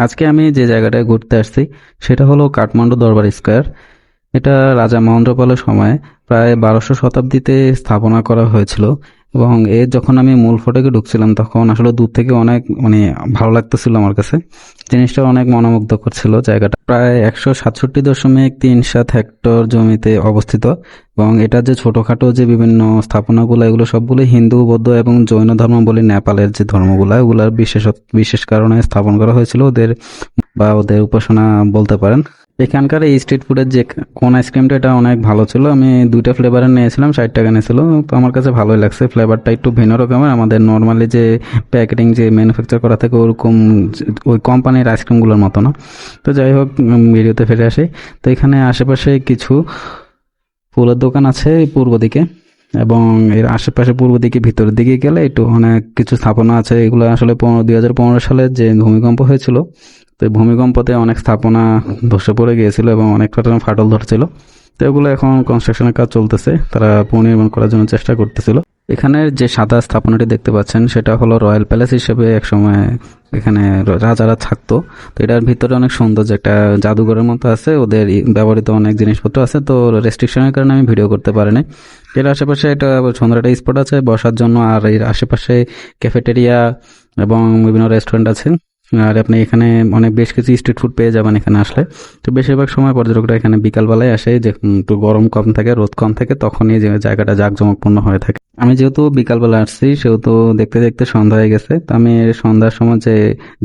আজকে আমি যে জায়গাটায় ঘুরতে আসছি সেটা হলো কাঠমান্ডু দরবার স্কোয়ার। এটা রাজা মহেন্দ্রপালের সময় প্রায় 1200 শতাব্দীতে স্থাপনা করা হয়েছিল। এবং যখন আমি মূল ফটকে ঢুকছিলাম তখন আসলে দূর থেকে অনেক ভালো লাগতেছিল আমার কাছে। জিনিসটা অনেক মনোমুগ্ধকর ছিল। জায়গাটা প্রায় 167.37 হেক্টর জমিতে অবস্থিত। এবং এটা যে ছোটখাটো যে বিভিন্ন স্থাপনাগুলো, এগুলো সবগুলো হিন্দু, বৌদ্ধ এবং জৈন ধর্মাবলী, নেপালের যে ধর্মগুলা, ওগুলার বিশেষ কারণে স্থাপন করা হয়েছিল ওদের, বা ওদের উপাসনা বলতে পারেন। এখানকার এই স্ট্রিট ফুডের যে কোন আইসক্রিমটা, এটা অনেক ভালো ছিল। আমি দুইটা ফ্লেভারের নিয়েছিলাম, 60 টাকা নিয়েছিল। তো আমার কাছে ভালোই লাগছে। ফ্লেভারটা একটু ভিন্ন রকমের, আমাদের নর্মালি যে প্যাকেটিং যে ম্যানুফ্যাকচার করা থাকে ওরকম ওই কোম্পানির আইসক্রিমগুলোর মতো না। তো যাই হোক, ভিডিওতে ফিরে আসি। তো এখানে আশেপাশে কিছু ফুলের দোকান আছে পূর্ব দিকে, এবং এর আশেপাশে পূর্ব দিকে ভিতরের দিকে গেলে একটু অনেক কিছু স্থাপনা আছে। এগুলো আসলে 2015 সালে যে ভূমিকম্প হয়েছিল, তো এই ভূমিকম্পতে অনেক স্থাপনা ধসে পড়ে গিয়েছিল এবং অনেক ফাটল ধরছিল। তো এগুলো এখন কনস্ট্রাকশনের কাজ চলতেছে, তারা পুনর্নির্মাণ করার জন্য চেষ্টা করতেছিল। এখানে যে সাদা স্থাপনাটি দেখতে পাচ্ছেন সেটা হলো রয়্যাল প্যালেস হিসেবে একসময় এখানে রাজারা থাকতো। তো এটার ভিতরে অনেক সৌন্দর্য, একটা জাদুঘরের মতো আছে, ওদের ব্যবহৃত অনেক জিনিসপত্র আছে। তো রেস্ট্রিকশনের কারণে আমি ভিডিও করতে পারিনি। এর আশেপাশে একটা সুন্দর একটা স্পট আছে বসার জন্য, আর এর আশেপাশে ক্যাফেটেরিয়া এবং বিভিন্ন রেস্টুরেন্ট আছে। আর আপনি এখানে বেশ কিছু স্ট্রিট ফুড পেয়ে যাবেন এখানে আসলে। তো বেশিরভাগ সময় পর্যটকরা এখানে বিকালবেলায় আসে, যে একটু গরম কম থাকে, রোদ কম থাকে, তখনই যে জায়গাটা জাঁকজমকপূর্ণ হয়ে থাকে। আমি যেহেতু বিকালবেলা আসছি সেহেতু দেখতে দেখতে সন্ধ্যা হয়ে গেছে। তো আমি সন্ধ্যার সময় যে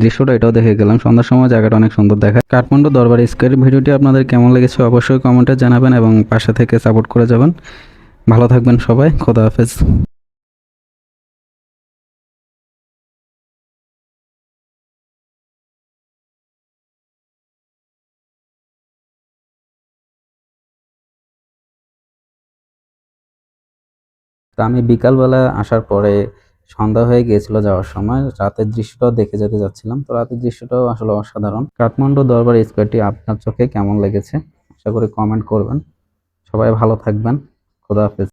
দৃশ্যটা, এটাও দেখে গেলাম। সন্ধ্যার সময় জায়গাটা অনেক সুন্দর দেখায়। কাঠমান্ডু দরবার স্কয়ার ভিডিওটি আপনাদের কেমন লেগেছে অবশ্যই কমেন্টে জানাবেন এবং পাশে থেকে সাপোর্ট করে যাবেন। ভালো থাকবেন সবাই, খোদা হাফেজ। তো আমি বিকালবেলা আসার পরে সন্ধ্যা হয়ে গিয়েছিল যাওয়ার সময়, রাতের দৃশ্যটাও দেখে যেতে যাচ্ছিলাম। তো রাতের দৃশ্যটাও আসলে অসাধারণ। কাঠমান্ডু দরবার স্কয়ারটি আপনার চোখে কেমন লেগেছে আশা করি কমেন্ট করবেন। সবাই ভালো থাকবেন, খোদা হাফেজ।